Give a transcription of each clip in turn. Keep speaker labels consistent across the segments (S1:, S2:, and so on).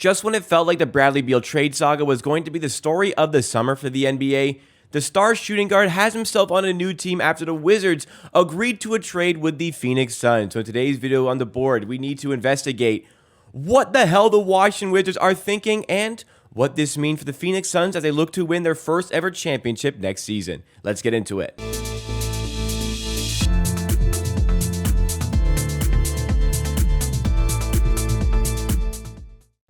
S1: Just when it felt like the Bradley Beal trade saga was going to be the story of the summer for the NBA, the star shooting guard has himself on a new team after the Wizards agreed to a trade with the Phoenix Suns. So in today's video on the board, we need to investigate what the hell the Washington Wizards are thinking and what this means for the Phoenix Suns as they look to win their first ever championship next season. Let's get into it.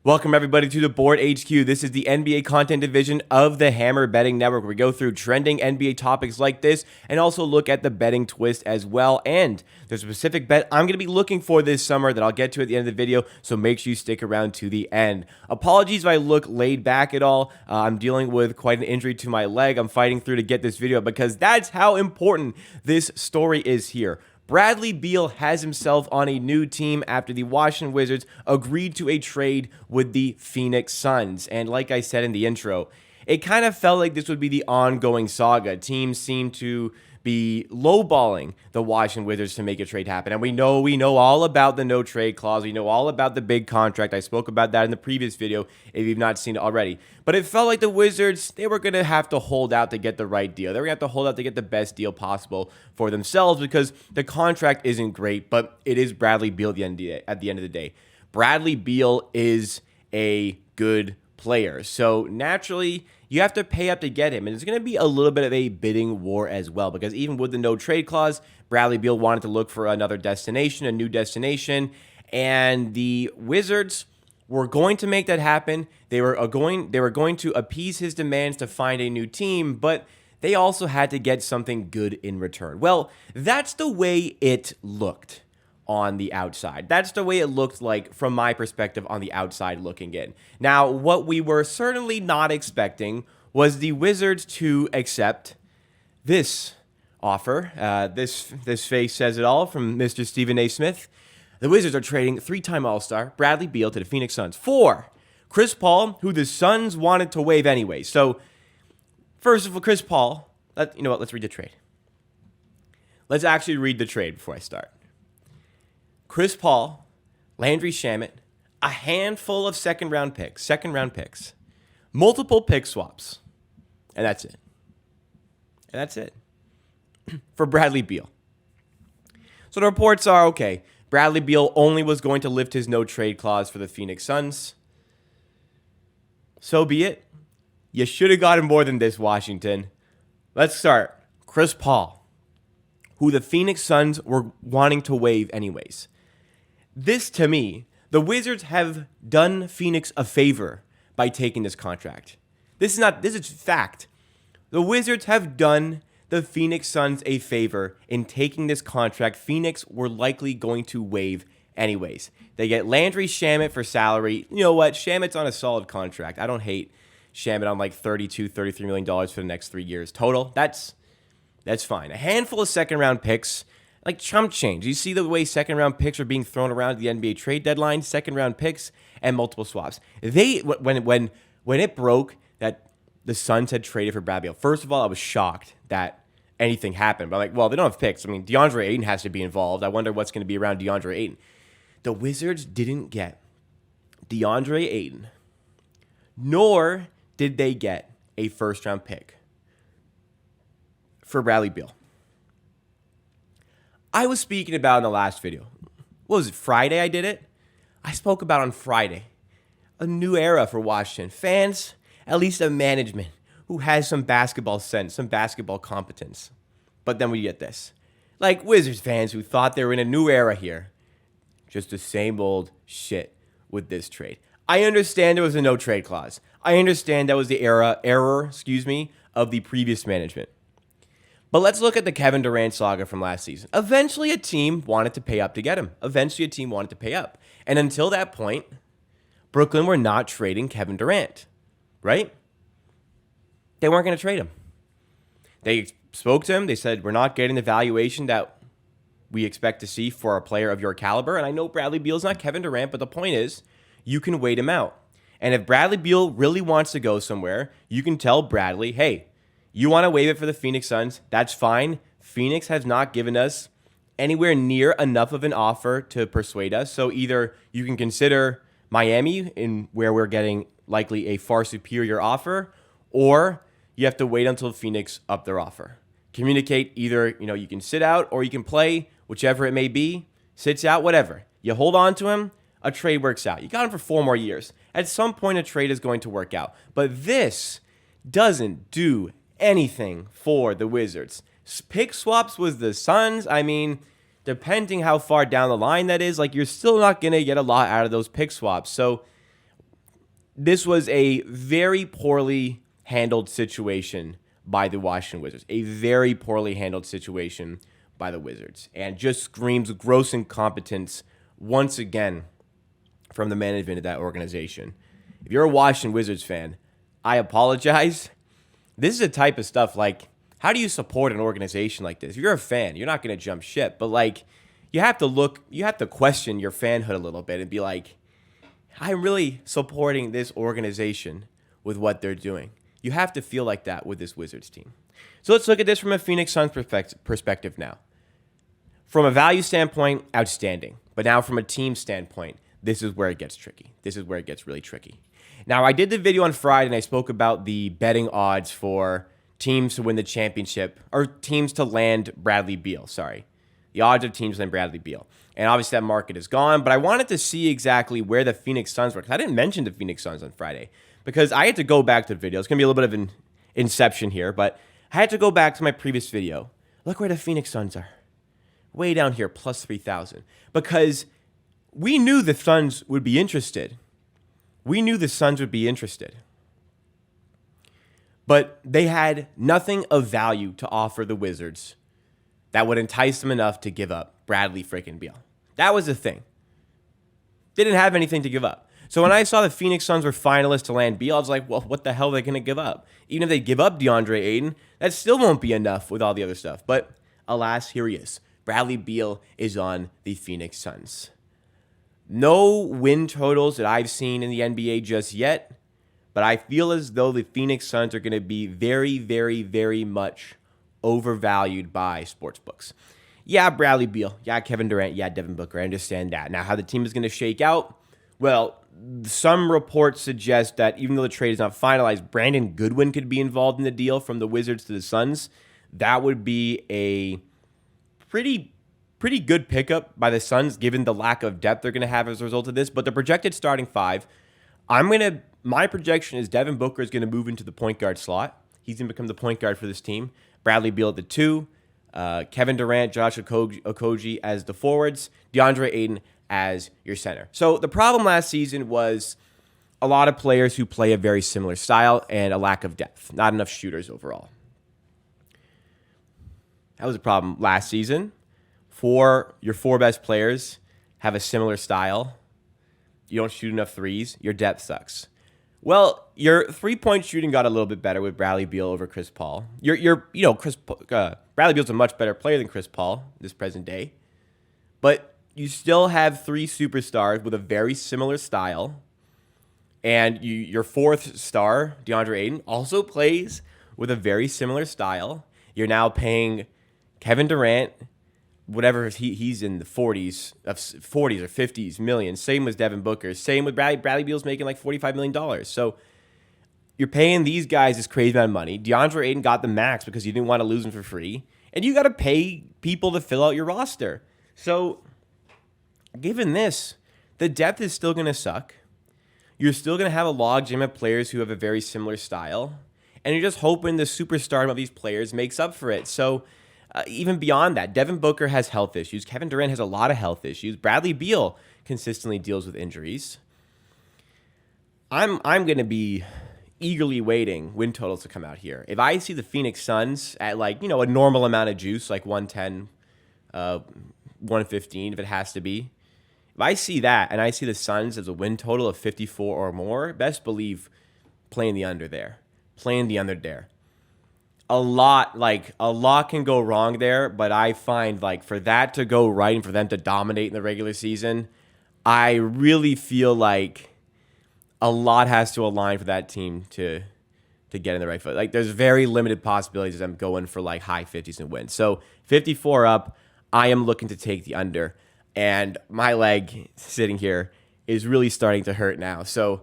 S1: Welcome everybody to the Board HQ. This is the NBA content division of the Hammer Betting Network, where we go through trending NBA topics like this and also look at the betting twist as well. And there's a specific bet I'm going to be looking for this summer that I'll get to at the end of the video, so make sure you stick around to the end. Apologies if I look laid back at all. I'm dealing with quite an injury to my leg. I'm fighting through to get this video because that's how important this story is here. Bradley Beal has himself on a new team after the Washington Wizards agreed to a trade with the Phoenix Suns. And like I said in the intro, it kind of felt like this would be the ongoing saga. Teams seem to be lowballing the Washington Wizards to make a trade happen. And we know all about the no trade clause. We know all about the big contract. I spoke about that in the previous video if you've not seen it already. But it felt like the Wizards, they were going to have to hold out to get the right deal. They were going to have to hold out to get the best deal possible for themselves because the contract isn't great, but it is Bradley Beal at the end of the day. Bradley Beal is a good player. So naturally, you have to pay up to get him. And it's going to be a little bit of a bidding war as well, because even with the no trade clause, Bradley Beal wanted to look for another destination, a new destination. And the Wizards were going to make that happen. They were going to appease his demands to find a new team, but they also had to get something good in return. Well, that's the way it looked on the outside. That's the way it looked like from my perspective on the outside looking in. Now, what we were certainly not expecting was the Wizards to accept this offer. This face says it all from Mr. Stephen A. Smith. The Wizards are trading three-time All-Star Bradley Beal to the Phoenix Suns for Chris Paul, who the Suns wanted to waive anyway. So, first of all, Chris Paul, you know what, let's read the trade. Let's actually read the trade before I start. Chris Paul, Landry Shamet, a handful of second round picks, multiple pick swaps, and that's it. For Bradley Beal. So the reports are, okay, Bradley Beal only was going to lift his no trade clause for the Phoenix Suns. So be it. You should have gotten more than this, Washington. Let's start. Chris Paul, who the Phoenix Suns were wanting to waive anyways. This, to me, the Wizards have done Phoenix a favor by taking this contract. This is fact. The Wizards have done the Phoenix Suns a favor in taking this contract Phoenix were likely going to waive anyways. They get Landry Shamet for salary. You know what? Shamet's on a solid contract. I don't hate Shamet on like $33 million for the next 3 years total. That's fine. A handful of second-round picks, like chump change. You see the way second-round picks are being thrown around at the NBA trade deadline, second-round picks, and multiple swaps. When it broke that the Suns had traded for Bradley Beal, first of all, I was shocked that anything happened. But I'm like, well, they don't have picks. I mean, DeAndre Ayton has to be involved. I wonder what's going to be around DeAndre Ayton. The Wizards didn't get DeAndre Ayton, nor did they get a first-round pick for Bradley Beal. I was speaking about in the last video. What was it, Friday I did it? I spoke about on Friday. A new era for Washington. Fans, at least a management who has some basketball sense, some basketball competence. But then we get this. Like Wizards fans who thought they were in a new era here. Just the same old shit with this trade. I understand there was a no trade clause. I understand that was the error, of the previous management. But let's look at the Kevin Durant saga from last season. Eventually, a team wanted to pay up to get him. And until that point, Brooklyn were not trading Kevin Durant, right? They weren't going to trade him. They spoke to him. They said, we're not getting the valuation that we expect to see for a player of your caliber. And I know Bradley Beal's not Kevin Durant, but the point is, you can wait him out. And if Bradley Beal really wants to go somewhere, you can tell Bradley, hey, you want to waive it for the Phoenix Suns? That's fine. Phoenix has not given us anywhere near enough of an offer to persuade us. So either you can consider Miami, in where we're getting likely a far superior offer, or you have to wait until Phoenix up their offer. Communicate either, you can sit out or you can play, whichever it may be, sits out, whatever. You hold on to him, a trade works out. You got him for 4 more years. At some point, a trade is going to work out. But this doesn't do anything for the Wizards. Pick swaps with the Suns. I mean, depending how far down the line that is, you're still not going to get a lot out of those pick swaps. So this was a very poorly handled situation by the Washington Wizards. A very poorly handled situation by the Wizards. And just screams gross incompetence once again from the management of that organization. If you're a Washington Wizards fan, I apologize. This is the type of stuff how do you support an organization like this? If you're a fan, you're not going to jump ship, but you have to question your fanhood a little bit and be like, I'm really supporting this organization with what they're doing. You have to feel like that with this Wizards team. So let's look at this from a Phoenix Suns perspective now. From a value standpoint, outstanding. But now from a team standpoint, this is where it gets tricky. This is where it gets really tricky. Now, I did the video on Friday, and I spoke about the betting odds for teams to win the championship, or teams to land Bradley Beal, sorry. The odds of teams to land Bradley Beal. And obviously that market is gone, but I wanted to see exactly where the Phoenix Suns were, because I didn't mention the Phoenix Suns on Friday, because I had to go back to the video. It's going to be a little bit of an inception here, but I had to go back to my previous video. Look where the Phoenix Suns are. Way down here, plus 3,000. Because we knew the Suns would be interested. But they had nothing of value to offer the Wizards that would entice them enough to give up Bradley freaking Beal. That was the thing. They didn't have anything to give up. So when I saw the Phoenix Suns were finalists to land Beal, I was like, well, what the hell are they going to give up? Even if they give up DeAndre Ayton, that still won't be enough with all the other stuff. But alas, here he is. Bradley Beal is on the Phoenix Suns. No win totals that I've seen in the NBA just yet, but I feel as though the Phoenix Suns are going to be very, very, very much overvalued by sportsbooks. Yeah, Bradley Beal. Yeah, Kevin Durant. Yeah, Devin Booker. I understand that. Now, how the team is going to shake out? Well, some reports suggest that even though the trade is not finalized, Brandon Goodwin could be involved in the deal from the Wizards to the Suns. That would be a pretty good pickup by the Suns, given the lack of depth they're going to have as a result of this. But the projected starting 5, my projection is Devin Booker is going to move into the point guard slot. He's going to become the point guard for this team. Bradley Beal at the 2, Kevin Durant, Josh Okogie as the forwards, DeAndre Ayton as your center. So the problem last season was a lot of players who play a very similar style and a lack of depth, not enough shooters overall. That was a problem last season. Your 4 best players have a similar style. You don't shoot enough threes. Your depth sucks. Well, your 3-point shooting got a little bit better with Bradley Beal over Chris Paul. Bradley Beal's a much better player than Chris Paul this present day. But you still have 3 superstars with a very similar style. And your 4th star, DeAndre Ayton, also plays with a very similar style. You're now paying Kevin Durant, whatever he's in the 40s or 50s million. Same with Devin Booker. Same with Bradley Beal's making like $45 million. So you're paying these guys this crazy amount of money. DeAndre Ayton got the max because you didn't want to lose him for free. And you got to pay people to fill out your roster. So given this, the depth is still going to suck. You're still going to have a logjam of players who have a very similar style. And you're just hoping the superstardom of these players makes up for it. So even beyond that, Devin Booker has health issues. Kevin Durant has a lot of health issues. Bradley Beal consistently deals with injuries. I'm going to be eagerly waiting win totals to come out here. If I see the Phoenix Suns at a normal amount of juice, like 110, 115, if it has to be. If I see that and I see the Suns as a win total of 54 or more, best believe playing the under there. A lot can go wrong there, but I find for that to go right and for them to dominate in the regular season, I really feel like a lot has to align for that team to get in the right foot. There's very limited possibilities of them going for high 50s and wins. So 54 up, I am looking to take the under. And my leg sitting here is really starting to hurt now. So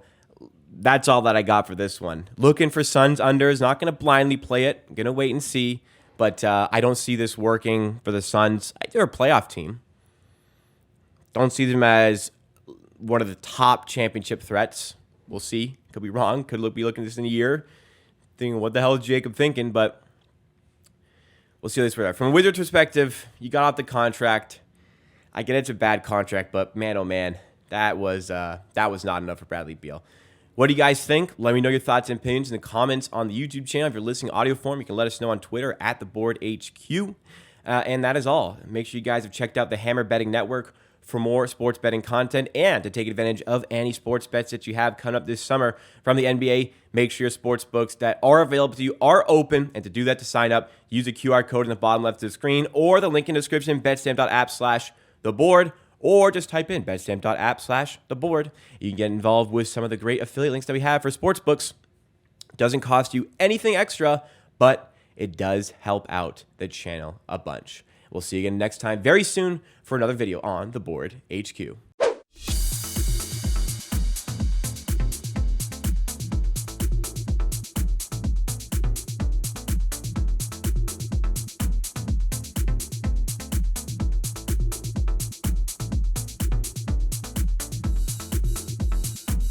S1: that's all that I got for this one. Looking for Suns unders. Not going to blindly play it. I'm going to wait and see. But I don't see this working for the Suns. They're a playoff team. Don't see them as one of the top championship threats. We'll see. Could be wrong. Could be looking at this in a year, thinking, what the hell is Jacob thinking? But we'll see this for from a Wizards perspective. You got off the contract. I get it's a bad contract, but man, oh man, that was not enough for Bradley Beal. What do you guys think? Let me know your thoughts and opinions in the comments on the YouTube channel. If you're listening audio form, you can let us know on Twitter at @TheBoardHQ. And that is all. Make sure you guys have checked out the Hammer Betting Network for more sports betting content and to take advantage of any sports bets that you have coming up this summer from the NBA. Make sure your sports books that are available to you are open, and to do that, to sign up, use the QR code in the bottom left of the screen or the link in the description, betstamp.app/theboard, or just type in betstamp.app/theboard. You can get involved with some of the great affiliate links that we have for sports books. It doesn't cost you anything extra, but it does help out the channel a bunch. We'll see you again next time very soon for another video on The Board HQ.